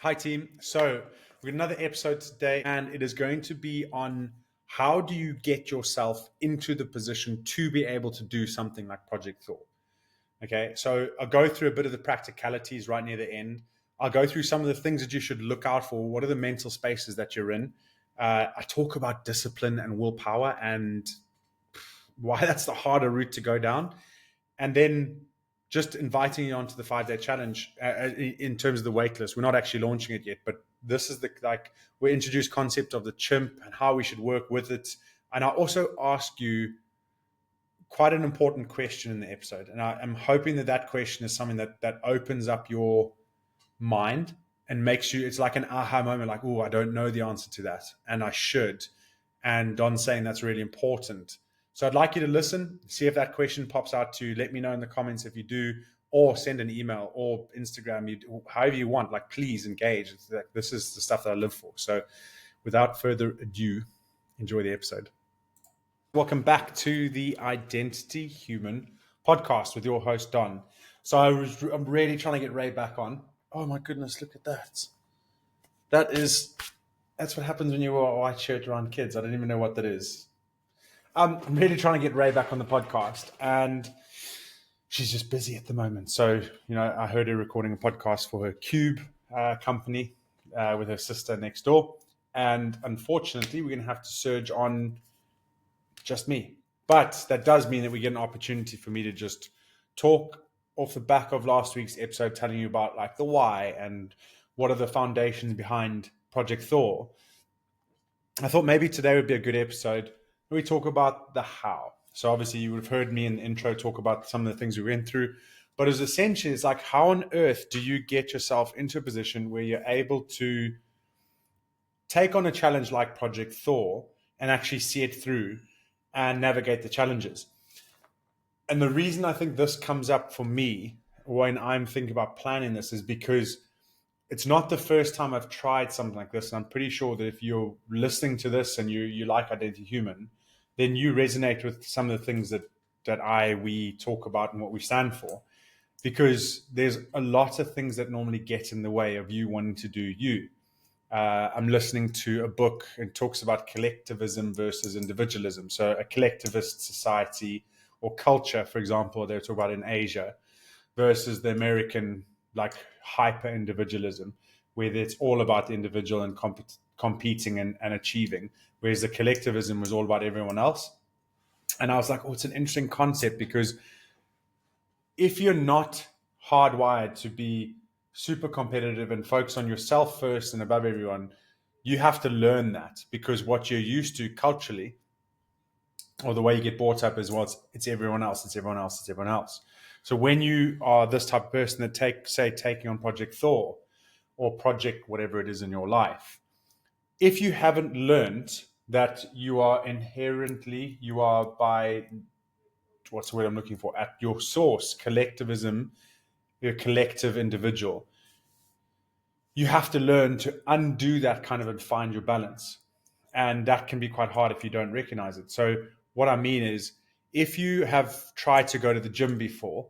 Hi, team. So, we've got another episode today, and it is going to be on how do you get yourself into the position to be able to do something like Project Thor. Okay, so I'll go through a bit of the practicalities right near the end. I'll go through some of the things that you should look out for. What are the mental spaces that you're in? I talk about discipline and willpower and why that's the harder route to go down. And then just inviting you onto the 5-day challenge in terms of the wait list. We're not actually launching it yet, but this is we introduced concept of the chimp and how we should work with it. And I also ask you quite an important question in the episode. And I'm hoping that question is something that opens up your mind and makes you, it's like an aha moment, like, oh, I don't know the answer to that. And I should. And Don's saying that's really important. So I'd like you to listen, see if that question pops out to you. Let me know in the comments if you do, or send an email or Instagram, however you want. Like, please engage. It's like, this is the stuff that I live for. So without further ado, enjoy the episode. Welcome back to the Identity Human podcast with your host, Don. So I'm really trying to get Ray back on. Oh my goodness, look at that. That's what happens when you wear a white shirt around kids. I don't even know what that is. I'm really trying to get Ray back on the podcast, and she's just busy at the moment. So, I heard her recording a podcast for her Cube company with her sister next door. And unfortunately, we're going to have to surge on just me. But that does mean that we get an opportunity for me to just talk off the back of last week's episode, telling you about like the why and what are the foundations behind Project Thor. I thought maybe today would be a good episode where we talk about the how. So obviously you would have heard me in the intro talk about some of the things we went through, but as essentially it's like, how on earth do you get yourself into a position where you're able to take on a challenge like Project Thor and actually see it through and navigate the challenges? And the reason I think this comes up for me when I'm thinking about planning this is because it's not the first time I've tried something like this. And I'm pretty sure that if you're listening to this and you like Identity Human, then you resonate with some of the things that we talk about and what we stand for. Because there's a lot of things that normally get in the way of you wanting to do you. I'm listening to a book and talks about collectivism versus individualism. So a collectivist society or culture, for example, they talk about in Asia, versus the American like hyper individualism, where it's all about the individual and competing and achieving, whereas the collectivism was all about everyone else. And I was like, oh, it's an interesting concept, because if you're not hardwired to be super competitive and focus on yourself first and above everyone, you have to learn that, because what you're used to culturally, or the way you get brought up is, well, it's everyone else, it's everyone else, it's everyone else. So when you are this type of person that taking on Project Thor or project whatever it is in your life, if you haven't learned that you are by, what's the word I'm looking for, at your source, collectivism, you're a collective individual, you have to learn to undo that kind of and find your balance. And that can be quite hard if you don't recognize it. So what I mean is, if you have tried to go to the gym before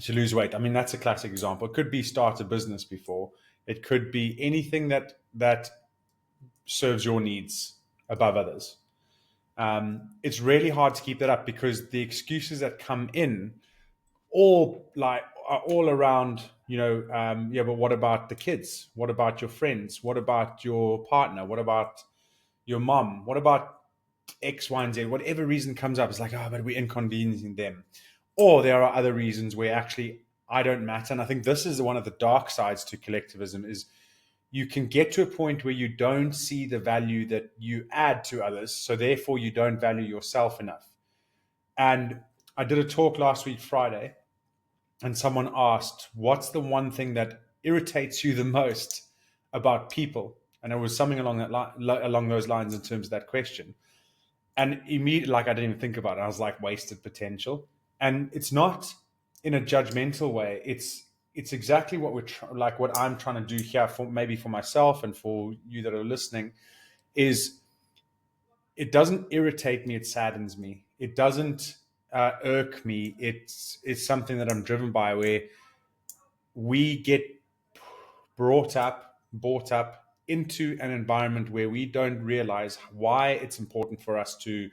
to lose weight, I mean, that's a classic example. It could be start a business before. It could be anything that serves your needs above others. It's really hard to keep that up, because the excuses that come in are all around, but what about the kids? What about your friends? What about your partner? What about your mom? What about X, Y, and Z? Whatever reason comes up, it's like, oh, but we're inconveniencing them. Or there are other reasons where actually I don't matter. And I think this is one of the dark sides to collectivism, is you can get to a point where you don't see the value that you add to others. So therefore you don't value yourself enough. And I did a talk last week, Friday, and someone asked, what's the one thing that irritates you the most about people? And it was something along those lines in terms of that question. And immediately, I didn't even think about it. I was like, wasted potential. And it's not in a judgmental way. It's exactly what what I'm trying to do here, for myself and for you that are listening, is it doesn't irritate me. It saddens me. It doesn't irk me. It's something that I'm driven by, where we get brought up into an environment where we don't realize why it's important for us to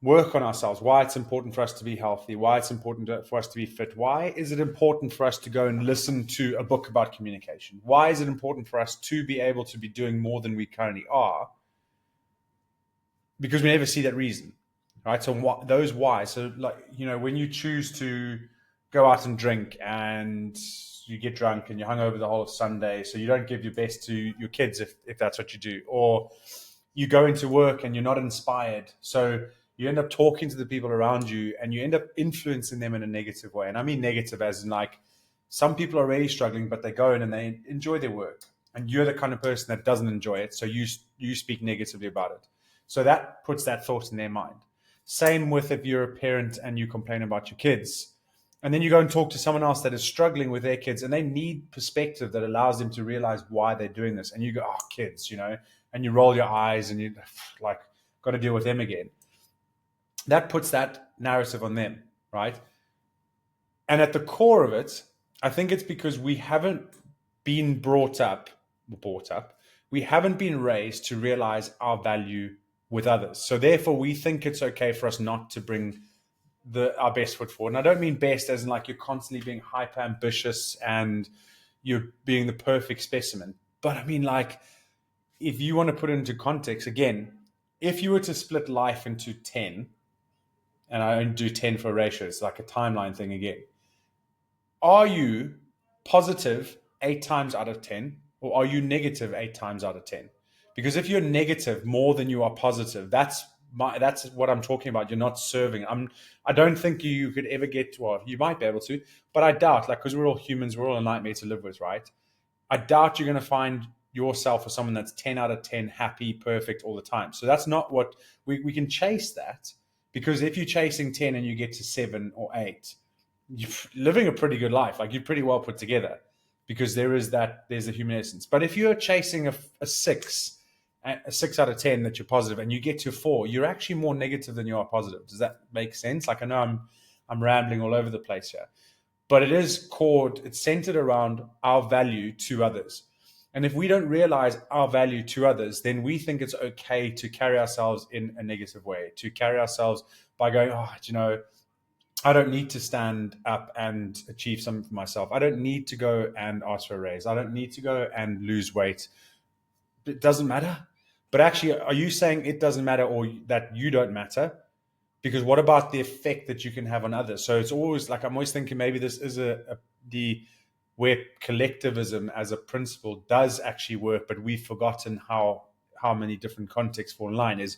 work on ourselves, why it's important for us to be healthy, why it's important for us to be fit. Why is it important for us to go and listen to a book about communication? Why is it important for us to be able to be doing more than we currently are? Because we never see that reason, right? So those why. So like, when you choose to go out and drink and you get drunk and you're hungover the whole of Sunday, so you don't give your best to your kids if that's what you do, or you go into work and you're not inspired, so you end up talking to the people around you and you end up influencing them in a negative way. And I mean negative as in like some people are really struggling, but they go in and they enjoy their work, and you're the kind of person that doesn't enjoy it, so you speak negatively about it. So that puts that thought in their mind. Same with if you're a parent and you complain about your kids, and then you go and talk to someone else that is struggling with their kids and they need perspective that allows them to realize why they're doing this. And you go, oh, kids, and you roll your eyes and you like got to deal with them again. That puts that narrative on them, right? And at the core of it, I think it's because we haven't been brought up. We haven't been raised to realize our value with others. So therefore, we think it's okay for us not to bring our best foot forward. And I don't mean best as in like you're constantly being hyper ambitious and you're being the perfect specimen. But I mean like, if you want to put it into context, again, if you were to split life into 10, and I only do 10 for a ratio, it's like a timeline thing again. Are you positive 8 times out of 10, or are you negative 8 times out of 10? Because if you're negative more than you are positive, that's what I'm talking about. You're not serving. I don't think you could ever get to, well, you might be able to, but I doubt, like, because we're all humans, we're all a nightmare to live with, right? I doubt you're going to find yourself as someone that's 10 out of 10, happy, perfect all the time. So that's not what we can chase that, because if you're chasing 10 and you get to 7 or 8, you're living a pretty good life. Like, you're pretty well put together, because there's a human essence. But if you're chasing a 6 out of 10 that you're positive, and you get to 4, you're actually more negative than you are positive. Does that make sense? Like, I know I'm rambling all over the place here, but it's centered around our value to others. And if we don't realize our value to others, then we think it's okay to carry ourselves in a negative way, to carry ourselves by going, I don't need to stand up and achieve something for myself. I don't need to go and ask for a raise. I don't need to go and lose weight. It doesn't matter. But actually, are you saying it doesn't matter, or that you don't matter? Because what about the effect that you can have on others? So it's always like, I'm always thinking maybe this is where collectivism as a principle does actually work, but we've forgotten how many different contexts fall in line. Is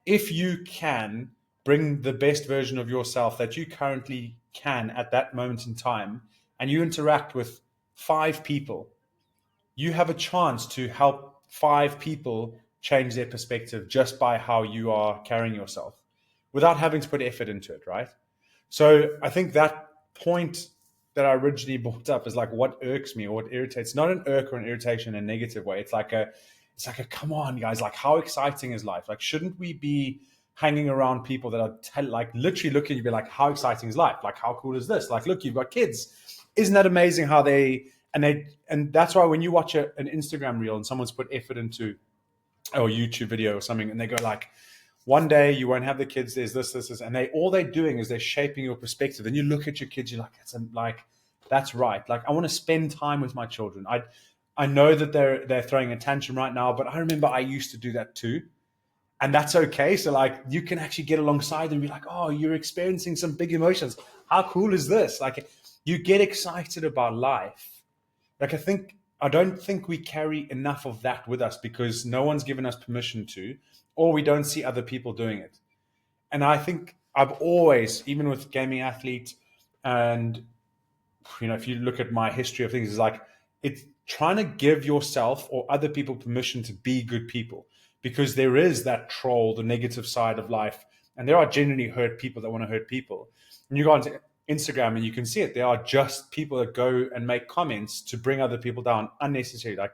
if you can bring the best version of yourself that you currently can at that moment in time, and you interact with 5 people, you have a chance to help 5 people change their perspective just by how you are carrying yourself, without having to put effort into it, right? So I think that point that I originally brought up is like what irks me or what irritates. Not an irk or an irritation in a negative way. It's like a come on, guys, like, how exciting is life? Like, shouldn't we be hanging around people that are like literally looking at you, be like, how exciting is life? Like, how cool is this? Like, look, you've got kids. Isn't that amazing how and that's why when you watch an Instagram reel and someone's put effort into, or YouTube video or something, and they go like, one day you won't have the kids, there's this, and all they're doing is they're shaping your perspective. And you look at your kids, you're like, that's right. Like, I want to spend time with my children. I know that they're throwing a tantrum right now, but I remember I used to do that too. And that's okay. So like, you can actually get alongside and be like, oh, you're experiencing some big emotions. How cool is this? Like, you get excited about life. Like, I don't think we carry enough of that with us, because no one's given us permission to, or we don't see other people doing it. And I think I've always, even with gaming athlete, and if you look at my history of things, it's like, it's trying to give yourself or other people permission to be good people, because there is that troll, the negative side of life, and there are genuinely hurt people that want to hurt people. And you go onto Instagram and you can see it. There are just people that go and make comments to bring other people down unnecessarily, like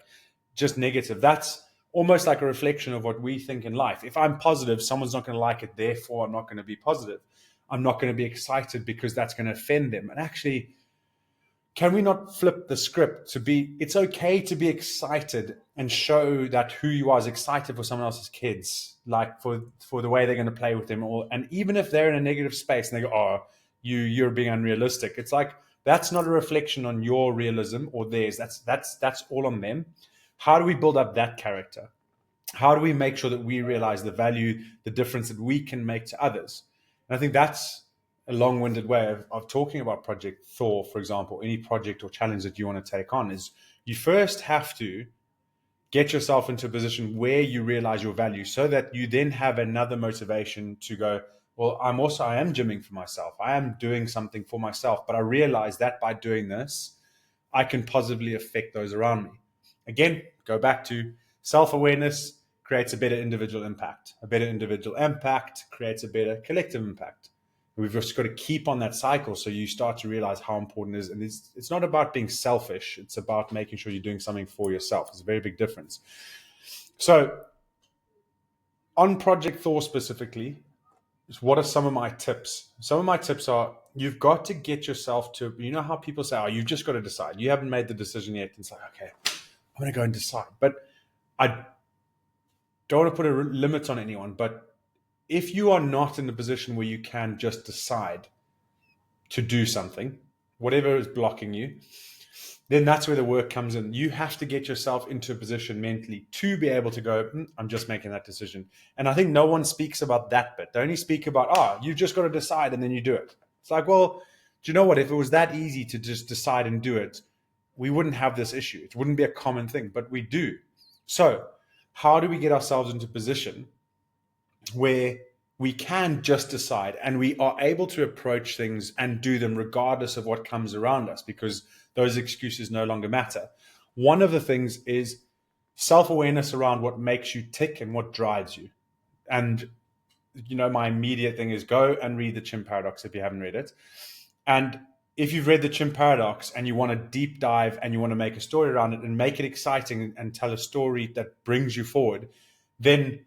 just negative. That's almost like a reflection of what we think in life. If I'm positive, someone's not going to like it. Therefore, I'm not going to be positive. I'm not going to be excited because that's going to offend them. And actually, can we not flip the script to be, it's okay to be excited and show that who you are is excited for someone else's kids, like for the way they're going to play with them, and even if they're in a negative space and they go, oh, you're being unrealistic. It's like, that's not a reflection on your realism or theirs. That's all on them. How do we build up that character? How do we make sure that we realize the value, the difference that we can make to others? And I think that's a long-winded way of talking about Project Thor, for example. Any project or challenge that you want to take on is, you first have to get yourself into a position where you realize your value, so that you then have another motivation to go, well, I am gymming for myself. I am doing something for myself, but I realize that by doing this, I can positively affect those around me. Again, go back to self-awareness creates a better individual impact. A better individual impact creates a better collective impact. We've just got to keep on that cycle, so you start to realize how important it is. And it's not about being selfish. It's about making sure you're doing something for yourself. It's a very big difference. So on Project Thor specifically, what are some of my tips? Some of my tips are, you've got to get yourself to, you know how people say, oh, you've just got to decide. You haven't made the decision yet. It's like, okay, I'm going to go and decide. But I don't want to put a limit on anyone, but if you are not in the position where you can just decide to do something, whatever is blocking you, then that's where the work comes in. You have to get yourself into a position mentally to be able to go, I'm just making that decision. And I think no one speaks about that bit. They only speak about, you've just got to decide and then you do it. It's like, well, do you know what? If it was that easy to just decide and do it, we wouldn't have this issue. It wouldn't be a common thing, but we do. So how do we get ourselves into a position where we can just decide and we are able to approach things and do them regardless of what comes around us, because those excuses no longer matter? One of the things is self-awareness around what makes you tick and what drives you. And, my immediate thing is go and read the Chimp Paradox if you haven't read it. And if you've read the Chimp Paradox and you want to deep dive and you want to make a story around it and make it exciting and tell a story that brings you forward, then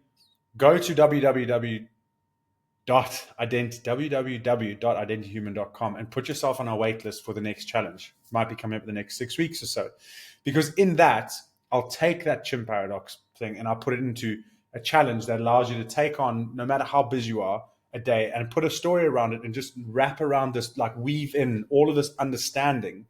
go to www.identityhuman.com and put yourself on our wait list for the next challenge. It might be coming up in the next 6 weeks or so. Because in that, I'll take that Chimp Paradox thing and I'll put it into a challenge that allows you to take on, no matter how busy you are, a day, and put a story around it and just wrap around this, like weave in all of this understanding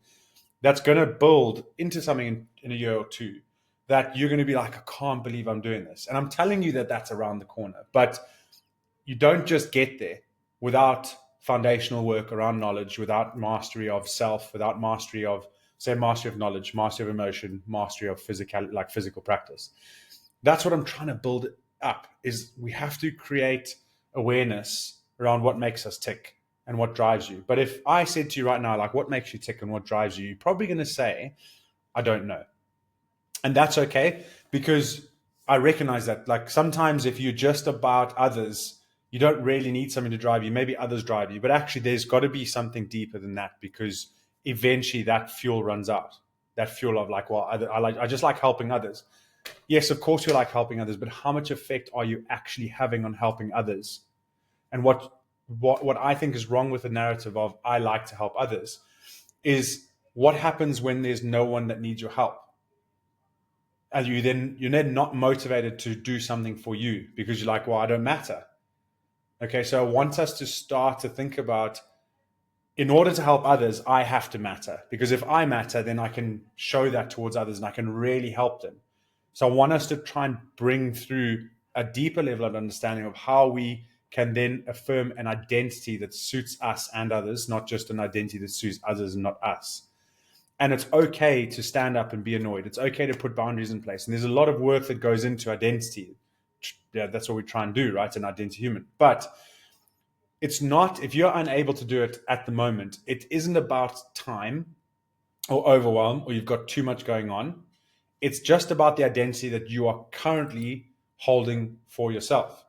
that's going to build into something in a year or two that you're going to be like, I can't believe I'm doing this. And I'm telling you that that's around the corner. But you don't just get there without foundational work around knowledge, without mastery of self, without mastery of, say, mastery of knowledge, mastery of emotion, mastery of physical practice. That's what I'm trying to build up, is we have to create awareness around what makes us tick and what drives you. But if I said to you right now, like, what makes you tick and what drives you, you're probably going to say, I don't know. And that's okay, because I recognize that, like, sometimes if you're just about others, you don't really need something to drive you. Maybe others drive you, but actually there's got to be something deeper than that, because eventually that fuel runs out. That fuel of like, well, I just like helping others. Yes, of course you like helping others, but how much effect are you actually having on helping others? And what I think is wrong with the narrative of I like to help others is, what happens when there's no one that needs your help? And you're then not motivated to do something for you because you're like, well, I don't matter. Okay, so I want us to start to think about, in order to help others, I have to matter. Because if I matter, then I can show that towards others and I can really help them. So I want us to try and bring through a deeper level of understanding of how we can then affirm an identity that suits us and others, not just an identity that suits others and not us. And it's okay to stand up and be annoyed. It's okay to put boundaries in place. And there's a lot of work that goes into identity. Yeah, that's what we try and do, right? An identity human. But it's not, if you're unable to do it at the moment, it isn't about time or overwhelm or you've got too much going on. It's just about the identity that you are currently holding for yourself.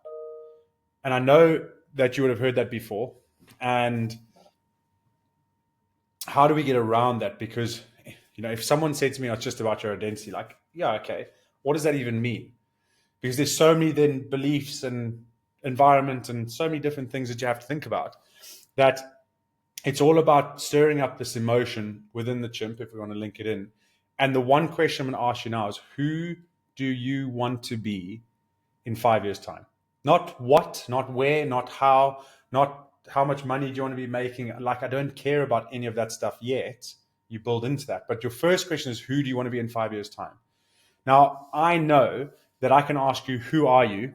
And I know that you would have heard that before. And how do we get around that? Because, if someone said to me, oh, it's just about your identity, like, yeah, okay, what does that even mean? Because there's so many then beliefs and environment and so many different things that you have to think about, that It's all about stirring up this emotion within the chimp, if we want to link it in. And the one question I'm going to ask you now is, who do you want to be in 5 years' time? Not what, not where, not how, not how much money do you want to be making. Like, I don't care about any of that stuff yet. You build into that. But your first question is, who do you want to be in 5 years' time? Now, I know that I can ask you, who are you?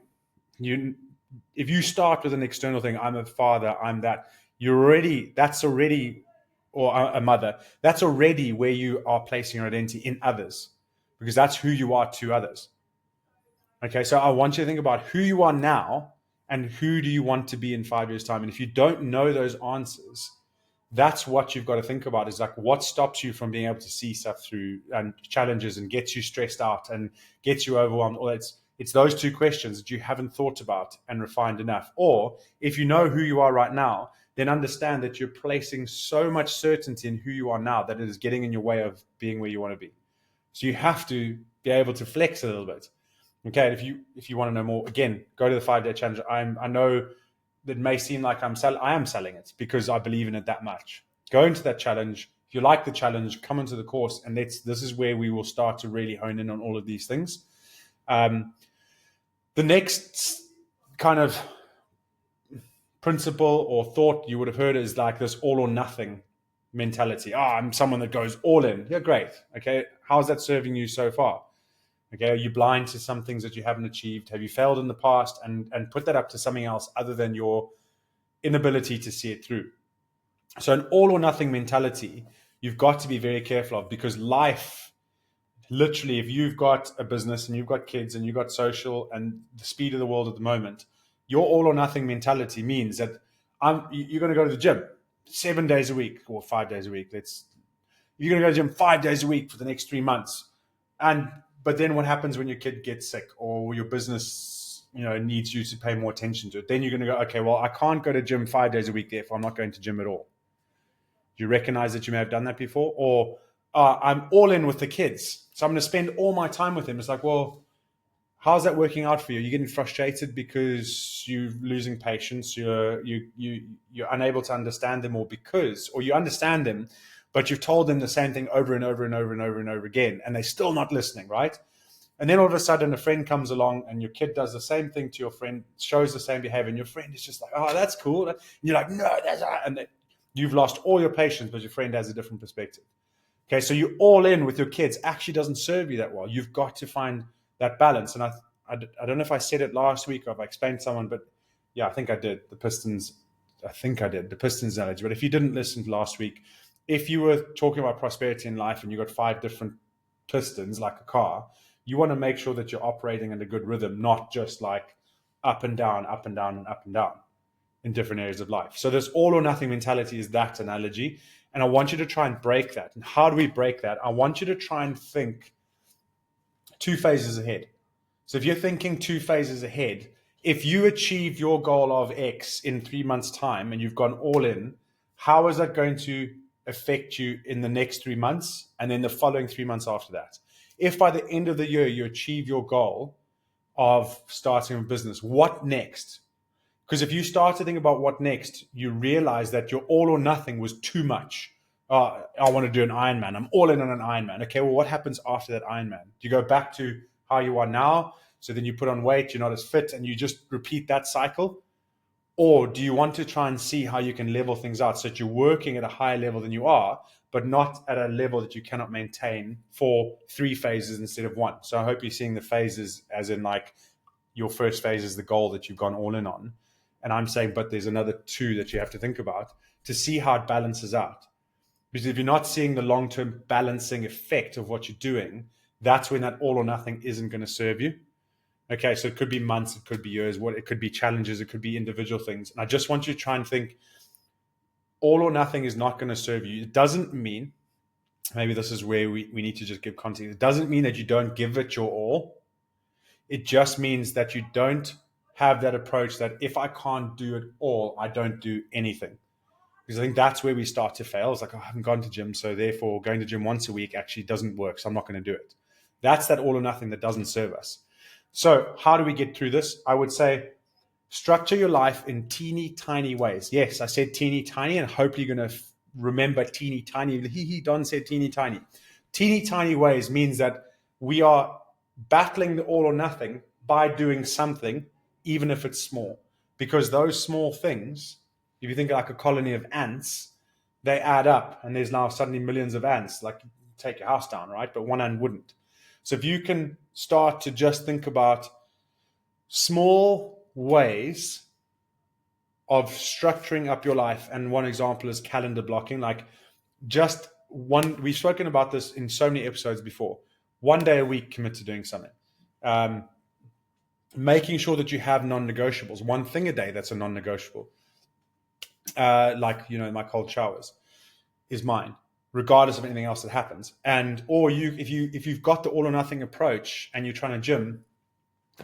If you start with an external thing, I'm a father, I'm that, that's already, or a mother, that's already where you are placing your identity in others, because that's who you are to others. Okay, so I want you to think about who you are now and who do you want to be in 5 years' time. And if you don't know those answers, that's what you've got to think about, is like, what stops you from being able to see stuff through and challenges and gets you stressed out and gets you overwhelmed. Or it's those two questions that you haven't thought about and refined enough. Or if you know who you are right now, then understand that you're placing so much certainty in who you are now that it is getting in your way of being where you want to be. So you have to be able to flex a little bit. Okay, if you want to know more, again, go to the 5-day challenge. I know that may seem like I am selling it because I believe in it that much. Go into that challenge. If you like the challenge, come into the course, and this is where we will start to really hone in on all of these things. The next kind of principle or thought you would have heard is like this all or nothing mentality. I'm someone that goes all in. Yeah, great. Okay, how's that serving you so far? Okay, are you blind to some things that you haven't achieved? Have you failed in the past? And put that up to something else other than your inability to see it through. So an all or nothing mentality, you've got to be very careful of, because life, literally, if you've got a business and you've got kids and you've got social and the speed of the world at the moment, your all or nothing mentality means that you're going to go to the gym 7 days a week or 5 days a week. You're going to go to the gym 5 days a week for the next 3 months. But then what happens when your kid gets sick or your business, needs you to pay more attention to it? Then you're going to go, okay, well, I can't go to gym 5 days a week, therefore I'm not going to gym at all. Do you recognize that you may have done that before? Or I'm all in with the kids, so I'm going to spend all my time with them. It's like, well, how's that working out for you? You're getting frustrated because you're losing patience. You're unable to understand them, or you understand them, but you've told them the same thing over and over and over and over and over again, and they're still not listening, right? And then all of a sudden a friend comes along and your kid does the same thing to your friend, shows the same behavior, and your friend is just like, oh, that's cool. And you're like, no, that's not. And you've lost all your patience, but your friend has a different perspective. Okay, so you're all in with your kids actually doesn't serve you that well. You've got to find that balance. And I don't know if I said it last week or if I explained to someone, but yeah, I think I did. The Pistons analogy. But if you didn't listen to last week, if you were talking about prosperity in life and you got 5 different pistons like a car, you want to make sure that you're operating in a good rhythm, not just like up and down, up and down, and up and down in different areas of life. So this all or nothing mentality is that analogy. And I want you to try and break that. And how do we break that? I want you to try and think 2 phases ahead. So if you're thinking 2 phases ahead, if you achieve your goal of X in 3 months' time and you've gone all in, how is that going to affect you in the next 3 months and then the following 3 months after that? If by the end of the year you achieve your goal of starting a business, what next? Because if you start to think about what next, you realize that your all or nothing was too much. I want to do an Ironman. I'm all in on an Ironman. Okay, well, what happens after that Ironman? Do you go back to how you are now? So then you put on weight, you're not as fit, and you just repeat that cycle? Or do you want to try and see how you can level things out so that you're working at a higher level than you are, but not at a level that you cannot maintain for 3 phases instead of 1? So I hope you're seeing the phases as in like your first phase is the goal that you've gone all in on. And I'm saying, but there's another 2 that you have to think about to see how it balances out. Because if you're not seeing the long-term balancing effect of what you're doing, that's when that all or nothing isn't going to serve you. Okay, so it could be months, it could be years, it could be challenges, it could be individual things. And I just want you to try and think all or nothing is not going to serve you. It doesn't mean, maybe this is where we need to just give context. It doesn't mean that you don't give it your all. It just means that you don't have that approach that if I can't do it all, I don't do anything. Because I think that's where we start to fail. It's like, I haven't gone to gym, so therefore going to gym once a week actually doesn't work, so I'm not going to do it. That's that all or nothing that doesn't serve us. So how do we get through this? I would say Structure your life in teeny tiny ways. Yes, I said teeny tiny, and hopefully you're going to remember teeny tiny. Don said teeny tiny. Teeny tiny ways means that we are battling the all or nothing by doing something, even if it's small. Because those small things, if you think like a colony of ants, they add up, and there's now suddenly millions of ants. Like, take your house down, right? But one ant wouldn't. So if you can start to just think about small ways of structuring up your life, and one example is calendar blocking. Like, just one, we've spoken about this in so many episodes before. One day a week, commit to doing something. Making sure that you have non-negotiables. One thing a day that's a non-negotiable. Like, my cold showers is mine, regardless of anything else that happens. And or if you've got the all or nothing approach and you're trying to gym,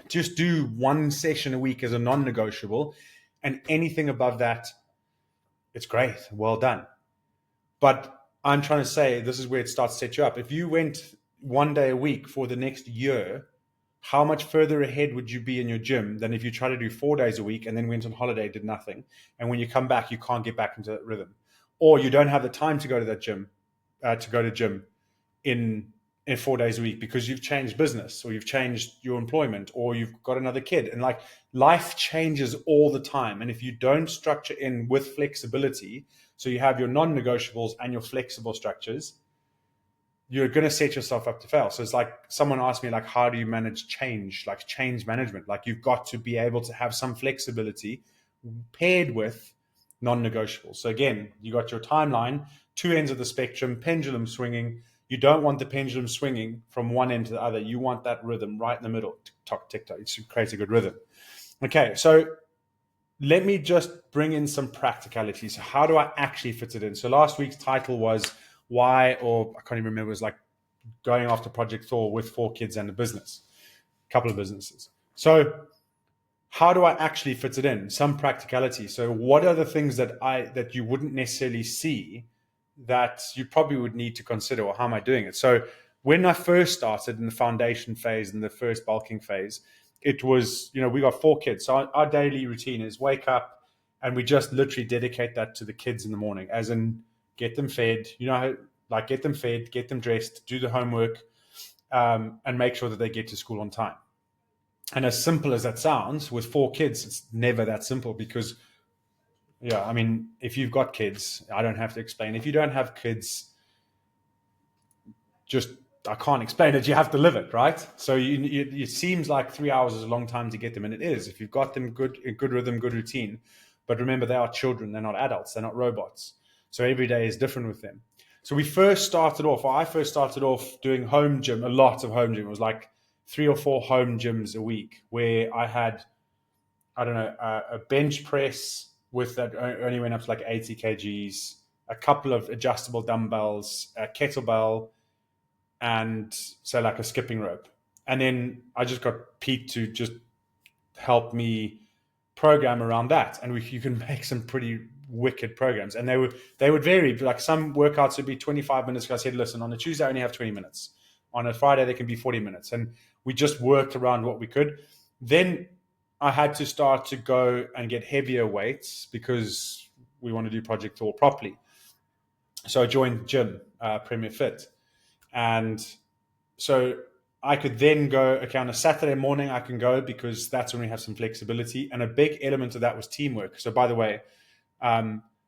just do one session a week as a non-negotiable, and anything above that, it's great, well done. But I'm trying to say, this is where it starts to set you up. If you went one day a week for the next year, how much further ahead would you be in your gym than if you try to do 4 days a week and then went on holiday, did nothing, and when you come back, you can't get back into that rhythm, or you don't have the time to go to that gym, in 4 days a week because you've changed business, or you've changed your employment, or you've got another kid, and like, life changes all the time. And if you don't structure in with flexibility, so you have your non-negotiables and your flexible structures, you're going to set yourself up to fail. So it's like, someone asked me, like, how do you manage change, like change management? Like, you've got to be able to have some flexibility paired with non-negotiables. So again, you got your timeline, two ends of the spectrum, pendulum swinging. You don't want the pendulum swinging from one end to the other. You want that rhythm right in the middle. Tick-tock, tick-tock. It creates a good rhythm. Okay, so let me just bring in some practicality. So how do I actually fit it in? So last week's title was why, or I can't even remember, it was like going after Project Thor with 4 kids and a business, a couple of businesses. So how do I actually fit it in? Some practicality. So what are the things that you wouldn't necessarily see that you probably would need to consider, or how am I doing it? So when I first started in the foundation phase and the first bulking phase, it was, we got 4 kids. So our daily routine is wake up, and we just literally dedicate that to the kids in the morning, as in get them fed, get them fed, get them dressed, do the homework, and make sure that they get to school on time. And as simple as that sounds, with 4 kids, it's never that simple because, if you've got kids, I don't have to explain. If you don't have kids, I can't explain it. You have to live it, right? So it seems like 3 hours is a long time to get them, and it is. If you've got them good rhythm, good routine. But remember, they are children. They're not adults. They're not robots. So every day is different with them. So I first started off doing home gym, a lot of home gym. It was like 3 or 4 home gyms a week, where I had, a bench press with that only went up to like 80 kgs, a couple of adjustable dumbbells, a kettlebell, and so like a skipping rope. And then I just got Pete to just help me program around that. And you can make some pretty wicked programs. And they would vary. Like, some workouts would be 25 minutes. I said, listen, on a Tuesday, I only have 20 minutes. On a Friday, they can be 40 minutes. And we just worked around what we could. Then I had to start to go and get heavier weights because we want to do Project Thor properly. So I joined the gym, Premier Fit. And so I could then go, okay, on a Saturday morning, I can go because that's when we have some flexibility. And a big element of that was teamwork. So by the way,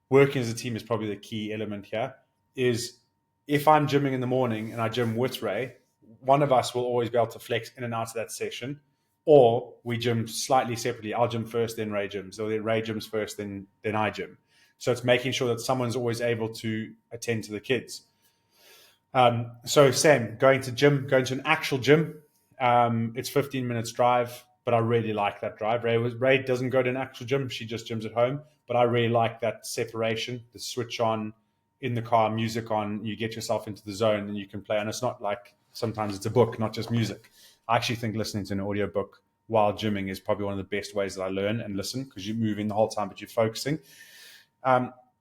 working as a team is probably the key element here. Is if I'm gymming in the morning and I gym with Ray, one of us will always be able to flex in and out of that session, or we gym slightly separately. I'll gym first, then Ray gyms, or then Ray gyms first, then I gym. So it's making sure that someone's always able to attend to the kids. So Sam, going to an actual gym, it's 15 minutes drive, but I really like that drive. Ray doesn't go to an actual gym. She just gyms at home, but I really like that separation, the switch on in the car, music on, you get yourself into the zone and you can play. And it's not like, sometimes it's a book, not just music. I actually think listening to an audio book while gymming is probably one of the best ways that I learn and listen, because you're moving the whole time, but you're focusing.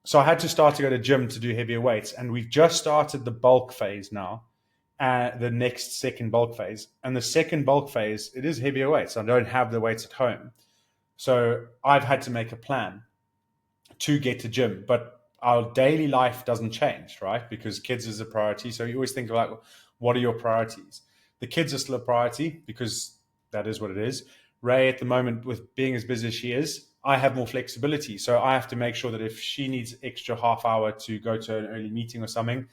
So I had to start to go to gym to do heavier weights, and we've just started the bulk phase now, the second bulk phase. And the second bulk phase, it is heavier weights. I don't have the weights at home. So I've had to make a plan to get to gym, but our daily life doesn't change, right? Because kids is a priority. So you always think about, what are your priorities? The kids are still a priority because that is what it is. Ray, at the moment, with being as busy as she is, I have more flexibility. So I have to make sure that if she needs extra half hour to go to an early meeting or something,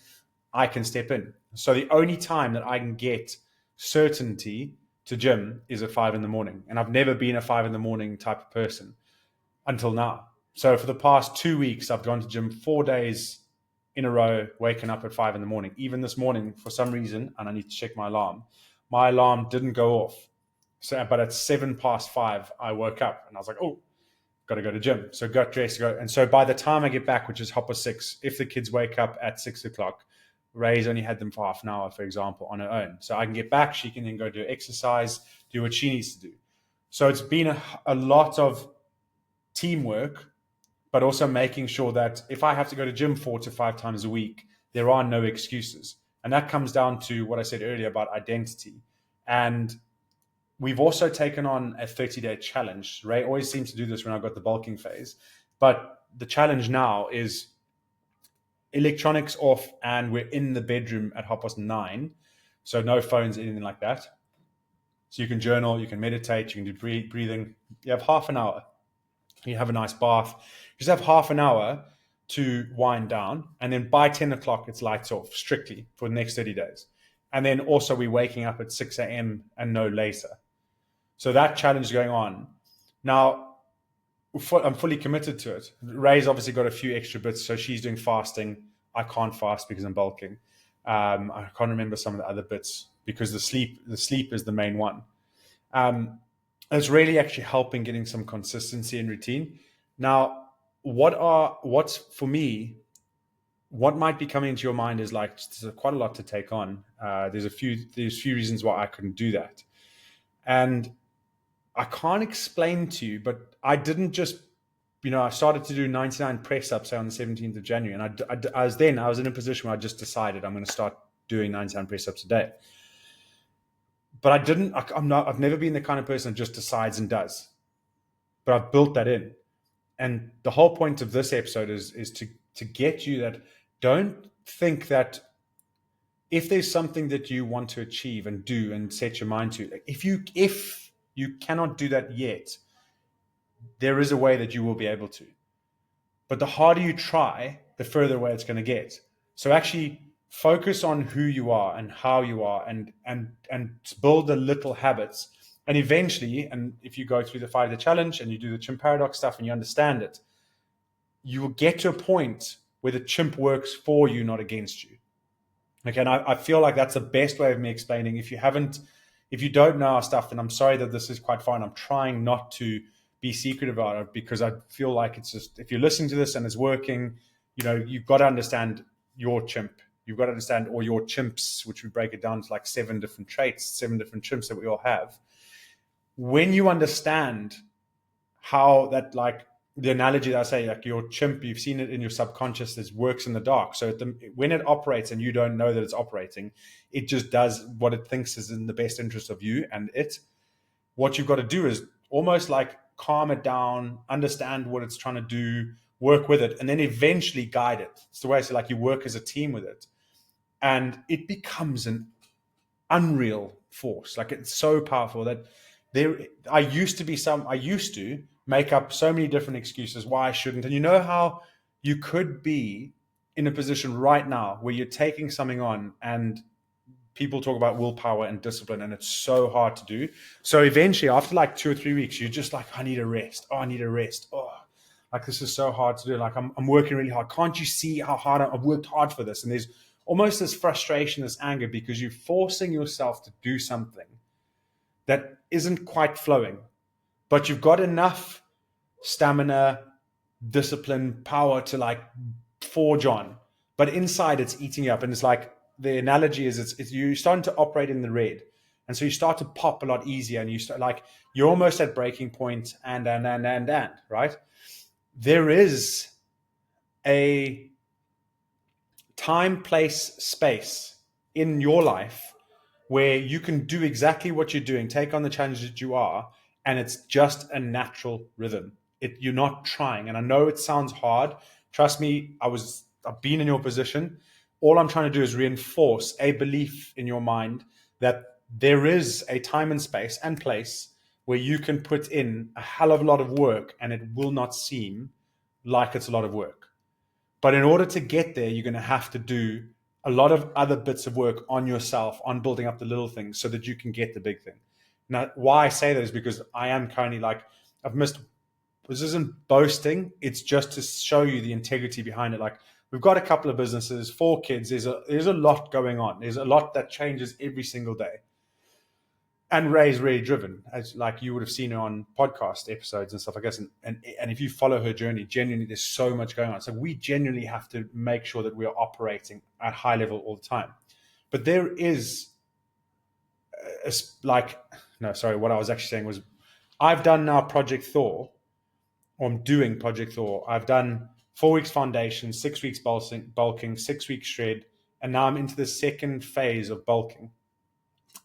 I can step in. So the only time that I can get certainty to gym is at 5 a.m. And I've never been a 5 a.m. type of person until now. So for the past 2 weeks, I've gone to gym 4 days in a row, waking up at 5 a.m. Even this morning, for some reason, and I need to check my alarm didn't go off. So, but at 5:07, I woke up and I was like, oh, got to go to gym. So got dressed, go. And so by the time I get back, which is 6:30, if the kids wake up at 6 o'clock, Ray's only had them for half an hour, for example, on her own. So I can get back. She can then go do exercise, do what she needs to do. So it's been a lot of teamwork, but also making sure that if I have to go to gym 4 to 5 times a week, there are no excuses. And that comes down to what I said earlier about identity. And we've also taken on a 30-day challenge. Ray always seems to do this when I've got the bulking phase. But the challenge now is electronics off, and we're in the bedroom at 9:30. So no phones, anything like that. So you can journal, you can meditate, you can do breathing. You have half an hour. You have a nice bath. You just have half an hour to wind down. And then by 10 o'clock, it's lights off strictly for the next 30 days. And then also we're waking up at 6 a.m. and no later. So that challenge is going on. Now, I'm fully committed to it. Ray's obviously got a few extra bits, so she's doing fasting. I can't fast because I'm bulking. I can't remember some of the other bits because the sleep is the main one. It's really actually helping getting some consistency and routine. Now, what's for me, what might be coming into your mind is like, there's quite a lot to take on. There's a few reasons why I couldn't do that. And I can't explain to you, but I didn't just, I started to do 99 press ups on the 17th of January. And I was in a position where I just decided I'm going to start doing 99 press ups a day. But I've never been the kind of person that just decides and does. But I've built that in. And the whole point of this episode is to get you that don't think that if there's something that you want to achieve and do and set your mind to, if you cannot do that yet, there is a way that you will be able to. But the harder you try, the further away it's going to get. So actually focus on who you are and how you are and build the little habits. And eventually, and if you go through the 5-day challenge and you do the chimp paradox stuff and you understand it, you will get to a point where the chimp works for you, not against you. Okay, and I feel like that's the best way of me explaining. If you don't know our stuff, then I'm sorry that this is quite fine. I'm trying not to be secret about it because I feel like it's just, if you're listening to this and it's working, you've got to understand your chimp. You've got to understand all your chimps, which we break it down to like 7 different traits, 7 different chimps that we all have. When you understand how that, like the analogy that I say, like your chimp, you've seen it in your subconscious, this works in the dark. So when it operates and you don't know that it's operating, it just does what it thinks is in the best interest of you and it. What you've got to do is almost like calm it down, understand what it's trying to do, work with it, and then eventually guide it. It's the way I say, like you work as a team with it. And it becomes an unreal force. Like it's so powerful that I used to make up so many different excuses why I shouldn't. And you know how you could be in a position right now where you're taking something on and people talk about willpower and discipline and it's so hard to do. So eventually after like 2 or 3 weeks, you're just like, I need a rest. Oh, I need a rest. Oh, like this is so hard to do. Like I'm working really hard. Can't you see how hard I've worked hard for this? And there's almost this frustration, this anger, because you're forcing yourself to do something that isn't quite flowing, but you've got enough stamina, discipline, power to like forge on. But inside it's eating you up. And it's like, the analogy is it's you're starting to operate in the red. And so you start to pop a lot easier and you start like, you're almost at breaking point and, right? There is a time, place, space in your life where you can do exactly what you're doing, take on the challenge that you are, And it's just a natural rhythm. You're not trying. And I know it sounds hard. Trust me, I've been in your position. All I'm trying to do is reinforce a belief in your mind that there is a time and space and place where you can put in a hell of a lot of work and it will not seem like it's a lot of work. But in order to get there, you're going to have to do a lot of other bits of work on yourself, on building up the little things so that you can get the big thing. Now, why I say that is because I am currently like, I've missed, this isn't boasting. It's just to show you the integrity behind it. Like, we've got a couple of businesses, 4 kids. There's a lot going on. There's a lot that changes every single day. And Ray's really driven, as like you would have seen her on podcast episodes and stuff like this. And if you follow her journey, genuinely, there's so much going on. So we genuinely have to make sure that we are operating at high level all the time. But there is what I was actually saying was, I've done now Project Thor, or I'm doing Project Thor. I've done 4 weeks foundation, 6 weeks bulking, 6 weeks shred, and now I'm into the second phase of bulking.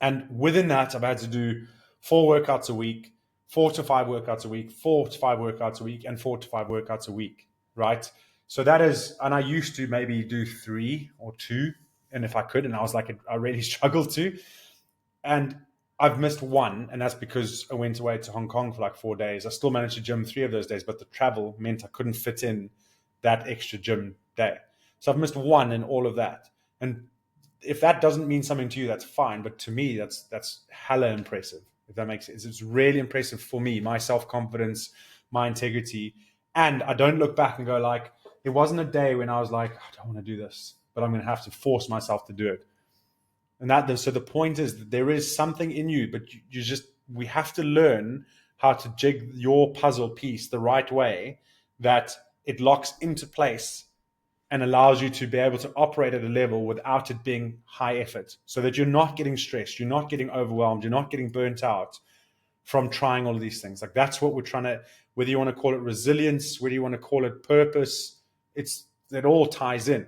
And within that, I've had to do 4 workouts a week, 4 to 5 workouts a week, 4 to 5 workouts a week, and 4 to 5 workouts a week, right? So that is, and I used to maybe do 3 or 2, and if I could, and I was like, I really struggled to. And I've missed 1, and that's because I went away to Hong Kong for like 4 days. I still managed to gym 3 of those days, but the travel meant I couldn't fit in that extra gym day. So I've missed 1 in all of that. And if that doesn't mean something to you, that's fine. But to me, that's hella impressive, if that makes sense. It's really impressive for me, my self-confidence, my integrity. And I don't look back and go like, it wasn't a day when I was like, I don't want to do this, but I'm going to have to force myself to do it. And so the point is that there is something in you, but we have to learn how to jig your puzzle piece the right way that it locks into place and allows you to be able to operate at a level without it being high effort, so that you're not getting stressed, you're not getting overwhelmed, you're not getting burnt out from trying all of these things. Like, that's what we're trying to, whether you want to call it resilience, whether you want to call it purpose, it all ties in.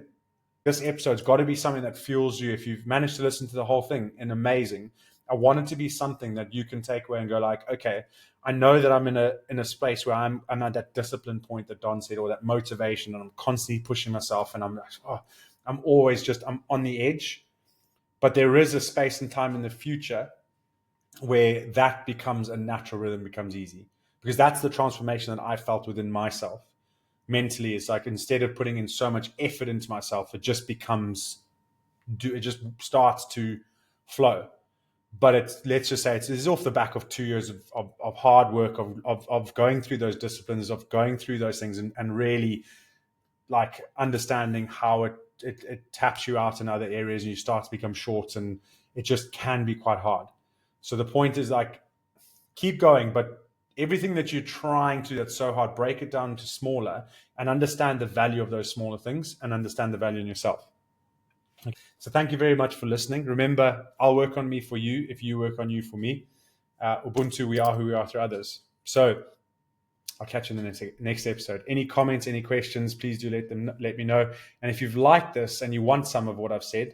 This episode's got to be something that fuels you. If you've managed to listen to the whole thing, and amazing. I want it to be something that you can take away and go like, okay, I know that I'm in a space where I'm at that discipline point that Don said, or that motivation, and I'm constantly pushing myself, and I'm on the edge. But there is a space and time in the future where that becomes a natural rhythm, becomes easy, because that's the transformation that I felt within myself. Mentally, it's like, instead of putting in so much effort into myself, it just starts to flow. But let's just say it's off the back of 2 years of hard work, of going through those disciplines, of going through those things, and really like understanding how it taps you out in other areas, and you start to become short, and it just can be quite hard. So the point is, like, keep going, but everything that you're trying to, that's so hard, break it down to smaller, and understand the value of those smaller things, and understand the value in yourself. So thank you very much for listening. Remember, I'll work on me for you if you work on you for me. Ubuntu, we are who we are through others. So I'll catch you in the next episode. Any comments, any questions, please do let me know. And if you've liked this and you want some of what I've said,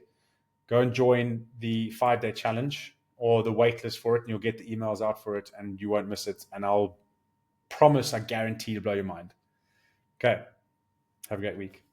go and join the 5-day challenge or the waitlist for it, and you'll get the emails out for it, and you won't miss it. And I'll promise, I guarantee, to blow your mind. Okay. Have a great week.